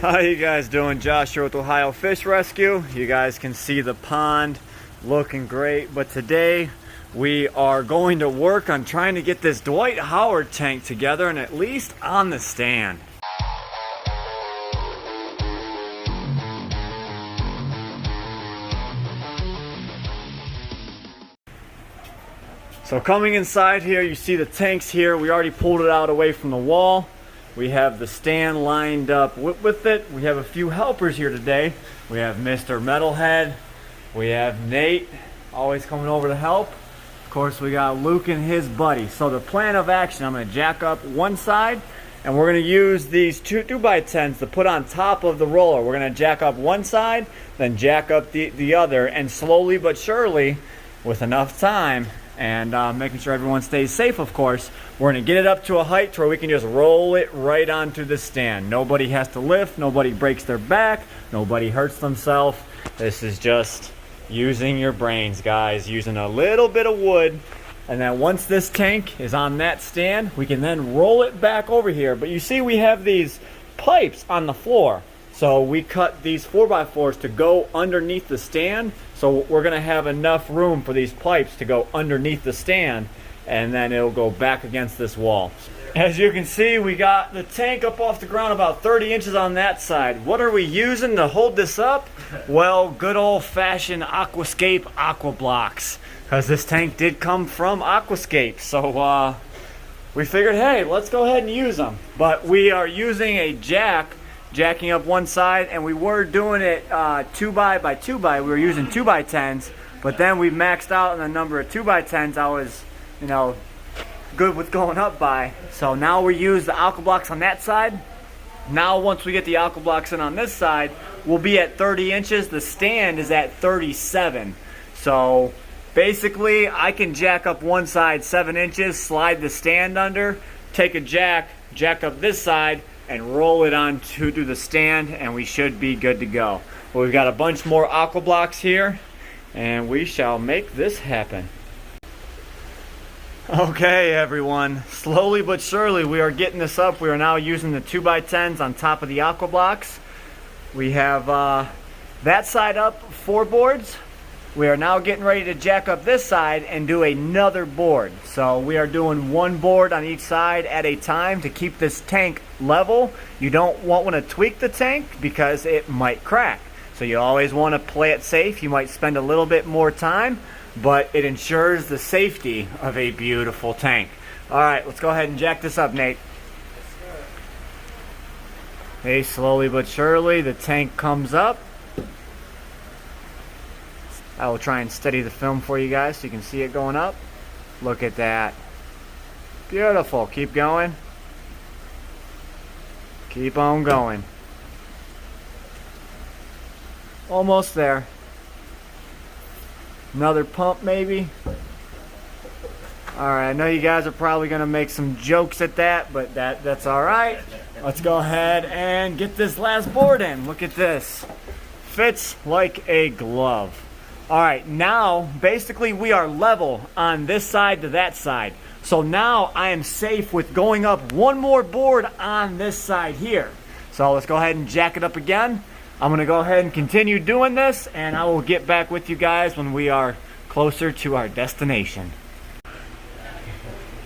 How you guys doing? Josh here with Ohio Fish Rescue. You guys can see the pond looking great, but today we are going to work on trying to get this Dwight Howard tank together and at least on the stand. So coming inside here, you see the tanks here. We already pulled it out away from the wall. We have the stand lined up with it. We have a few helpers here today. We have Mr. Metalhead. We have Nate, always coming over to help. Of course, we got Luke and his buddy. So the plan of action, I'm gonna jack up one side and we're gonna use these 2x10s to put on top of the roller. We're gonna jack up one side, then jack up the other, and slowly but surely, with enough time, and making sure everyone stays safe, of course, we're gonna get it up to a height where we can just roll it right onto the stand. Nobody has to lift, nobody breaks their back, nobody hurts themselves. This is just using your brains, guys, using a little bit of wood. And then once this tank is on that stand, we can then roll it back over here. But you see we have these pipes on the floor. So we cut these 4x4s to go underneath the stand. So we're gonna have enough room for these pipes to go underneath the stand, and then it'll go back against this wall. As you can see, we got the tank up off the ground about 30 inches on that side. What are we using to hold this up? Well, good old-fashioned aquascape aqua blocks, because this tank did come from aquascape. So we figured, hey, let's go ahead and use them. But we are using a jacking up one side, and we were doing it 2x2x. We were using 2x10s, but then we maxed out on the number of 2x10s I was, good with going up by. So now we use the aqua blocks on that side. Now once we get the aqua blocks in on this side, we'll be at 30 inches. The stand is at 37. So basically I can jack up one side 7 inches, slide the stand under, take a jack up this side, and roll it onto the stand, and we should be good to go. Well, we've got a bunch more aqua blocks here, and we shall make this happen. Okay, everyone, slowly but surely we are getting this up. We are now using the 2x10s on top of the aqua blocks. We have that side up 4 boards. We are now getting ready to jack up this side and do another board. So we are doing 1 board on each side at a time to keep this tank level. You don't want to tweak the tank because it might crack. So you always want to play it safe. You might spend a little bit more time, but it ensures the safety of a beautiful tank. All right, let's go ahead and jack this up, Nate. Okay, slowly but surely the tank comes up. I will try and steady the film for you guys so you can see it going up. Look at that. Beautiful. Keep going. Keep on going. Almost there. Another pump maybe. Alright, I know you guys are probably going to make some jokes at that, but that's alright. Let's go ahead and get this last board in. Look at this. Fits like a glove. Alright, now basically we are level on this side to that side. So now I am safe with going up 1 more board on this side here. So let's go ahead and jack it up again. I'm going to go ahead and continue doing this, and I will get back with you guys when we are closer to our destination.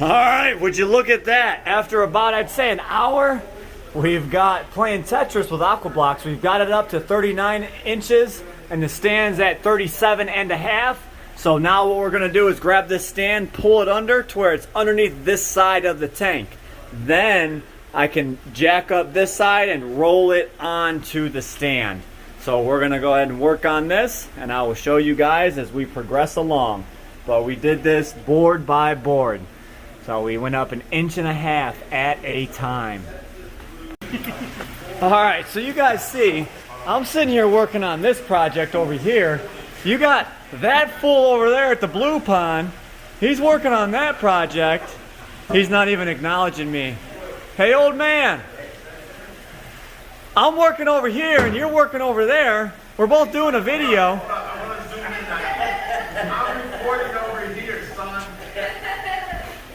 Alright, would you look at that? After about, I'd say, an hour, we've got playing Tetris with aqua blocks. We've got it up to 39 inches. And the stand's at 37.5. So now what we're gonna do is grab this stand, pull it under to where it's underneath this side of the tank. Then I can jack up this side and roll it onto the stand. So we're gonna go ahead and work on this, and I will show you guys as we progress along. But we did this board by board. So we went up 1.5 inches at a time. All right, so you guys see, I'm sitting here working on this project over here. You got that fool over there at the blue pond. He's working on that project. He's not even acknowledging me. Hey, old man. I'm working over here and you're working over there. We're both doing a video. I'm recording over here, son.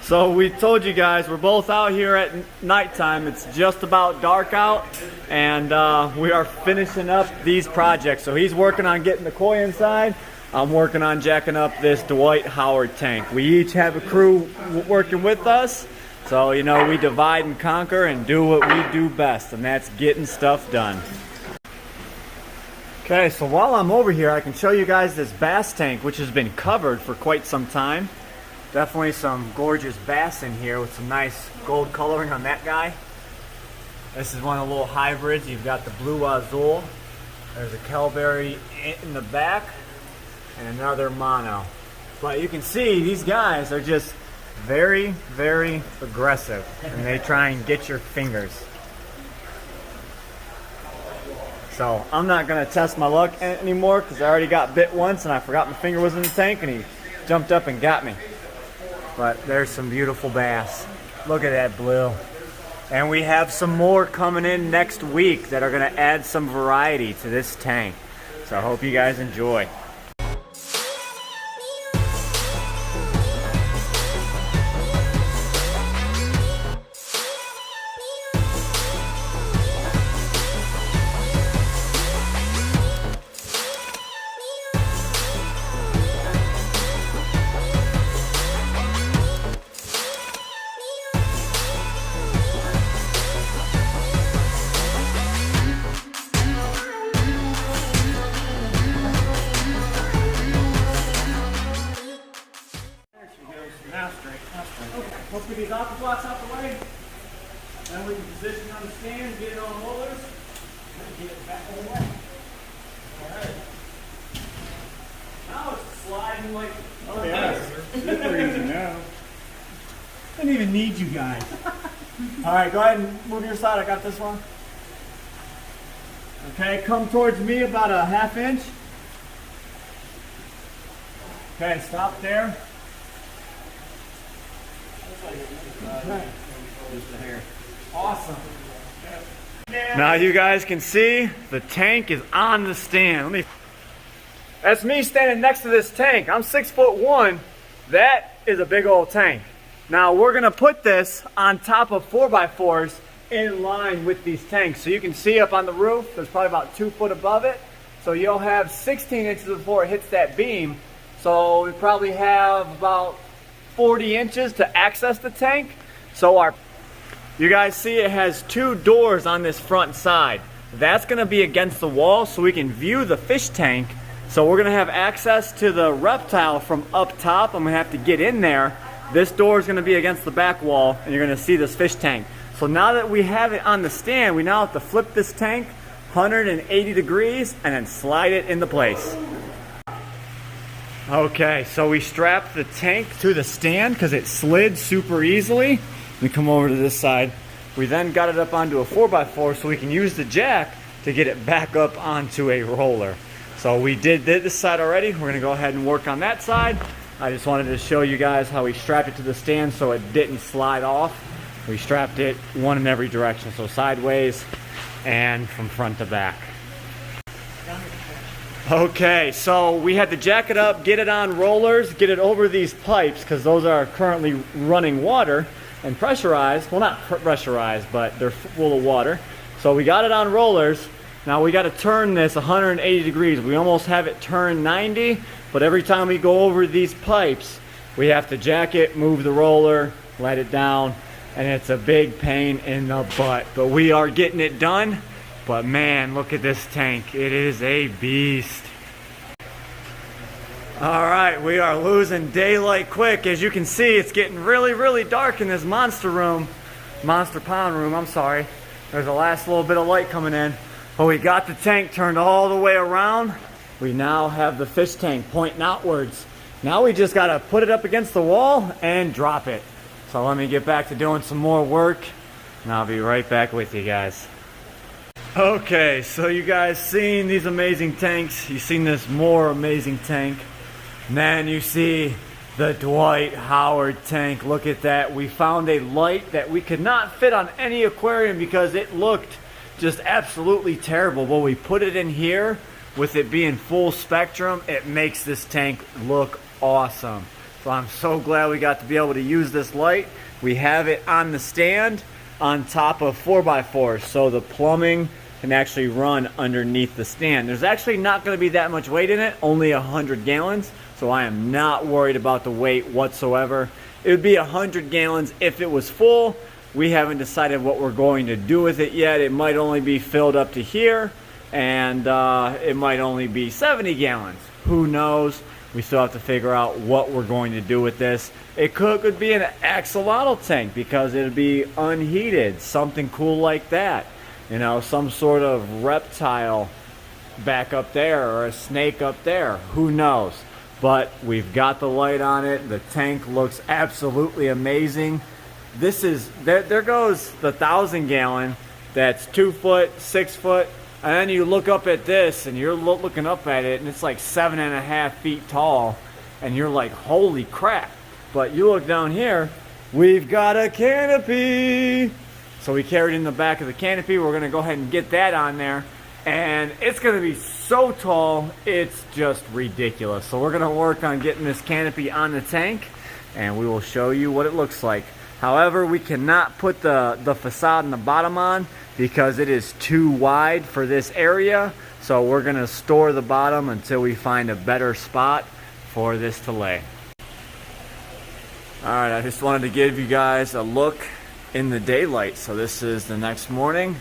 So we told you guys we're both out here at nighttime. It's just about dark out. and we are finishing up these projects. So he's working on getting the koi inside. I'm working on jacking up this Dwight Howard tank. We each have a crew working with us. So, you know, we divide and conquer and do what we do best, and that's getting stuff done. Okay, so while I'm over here, I can show you guys this bass tank, which has been covered for quite some time. Definitely some gorgeous bass in here with some nice gold coloring on that guy. This is one of the little hybrids. You've got the blue azul. There's a kelberry in the back and another mono. But you can see these guys are just very, very aggressive, and they try and get your fingers. So I'm not going to test my luck anymore because I already got bit once and I forgot my finger was in the tank and he jumped up and got me. But there's some beautiful bass. Look at that blue. And we have some more coming in next week that are going to add some variety to this tank. So I hope you guys enjoy. Let's get these aqua blocks out the way. Then we can position on the stand, get it on rollers, and get it back on the way. Alright. Now it's sliding like, oh yeah, super easy now. Didn't even need you guys. Alright, go ahead and move to your side. I got this one. Okay, come towards me about a ½ inch. Okay, stop there. Awesome. Now you guys can see the tank is on the stand. That's me standing next to this tank. I'm 6'1". That is a big old tank. Now we're gonna put this on top of 4x4s in line with these tanks. So you can see up on the roof, there's probably about 2 foot above it. So you'll have 16 inches before it hits that beam. So we probably have about 40 inches to access the tank. So you guys see it has 2 doors on this front side. That's gonna be against the wall so we can view the fish tank. So we're gonna have access to the reptile from up top. I'm gonna have to get in there. This door is gonna be against the back wall and you're gonna see this fish tank. So now that we have it on the stand, we now have to flip this tank 180 degrees and then slide it into place. Okay, so we strapped the tank to the stand because it slid super easily. Let me come over to this side. We then got it up onto a 4x4 so we can use the jack to get it back up onto a roller. So we did this side already. We're gonna go ahead and work on that side. I just wanted to show you guys how we strapped it to the stand so it didn't slide off. We strapped it one in every direction, so sideways and from front to back. Okay, so we had to jack it up, get it on rollers, get it over these pipes because those are currently running water and pressurized. Well, not pressurized, but they're full of water. So we got it on rollers. Now we got to turn this 180 degrees. We almost have it turned 90, but every time we go over these pipes, we have to jack it, move the roller, let it down, and it's a big pain in the butt. But we are getting it done. But man, look at this tank. It is a beast. All right, we are losing daylight quick. As you can see, it's getting really, really dark in this monster pond room, I'm sorry. There's the last little bit of light coming in. But we got the tank turned all the way around. We now have the fish tank pointing outwards. Now we just gotta put it up against the wall and drop it. So let me get back to doing some more work, and I'll be right back with you guys. Okay, so you guys seen these amazing tanks. You've seen this more amazing tank. And then you see the Dwight Howard tank. Look at that. We found a light that we could not fit on any aquarium because it looked just absolutely terrible. But we put it in here with it being full spectrum. It makes this tank look awesome. So I'm so glad we got to be able to use this light. We have it on the stand. on top of 4x4, so the plumbing can actually run underneath the stand. There's actually not going to be that much weight in it, only 100 gallons, so I am not worried about the weight whatsoever. It would be 100 gallons if it was full. We haven't decided what we're going to do with it yet. It might only be filled up to here, and it might only be 70 gallons. Who knows? We still have to figure out what we're going to do with this. It could be an axolotl tank because it'd be unheated, something cool like that. You know, some sort of reptile back up there or a snake up there. Who knows? But we've got the light on it. The tank looks absolutely amazing. This is, there goes the 1,000 gallon. That's 2 foot, 6 foot. And then you look up at this and you're looking up at it and it's like 7.5 feet tall. And you're like, holy crap. But you look down here, we've got a canopy. So we carried in the back of the canopy. We're gonna go ahead and get that on there. And it's gonna be so tall, it's just ridiculous. So we're gonna work on getting this canopy on the tank and we will show you what it looks like. However, we cannot put the facade in the bottom on because it is too wide for this area. So we're gonna store the bottom until we find a better spot for this to lay. All right, I just wanted to give you guys a look in the daylight. So this is the next morning.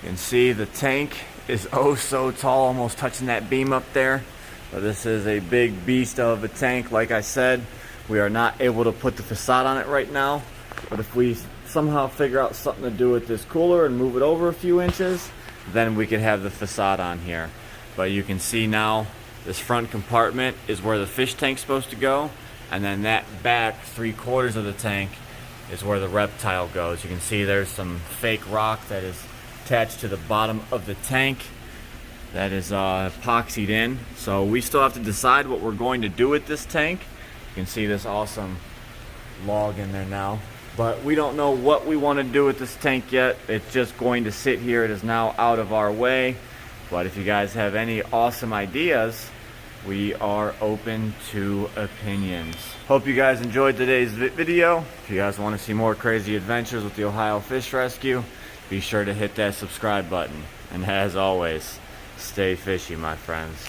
You can see the tank is oh so tall, almost touching that beam up there. But this is a big beast of a tank. Like I said, we are not able to put the facade on it right now. But if we somehow figure out something to do with this cooler and move it over a few inches, then we could have the facade on here. But you can see now this front compartment is where the fish tank's supposed to go, and then that back 3/4 of the tank is where the reptile goes. You can see there's some fake rock that is attached to the bottom of the tank that is epoxied in. So we still have to decide what we're going to do with this tank. You can see this awesome log in there now. But we don't know what we want to do with this tank yet. It's just going to sit here. It is now out of our way. But if you guys have any awesome ideas, we are open to opinions. Hope you guys enjoyed today's video. If you guys want to see more crazy adventures with the Ohio Fish Rescue, be sure to hit that subscribe button. And as always, stay fishy, my friends.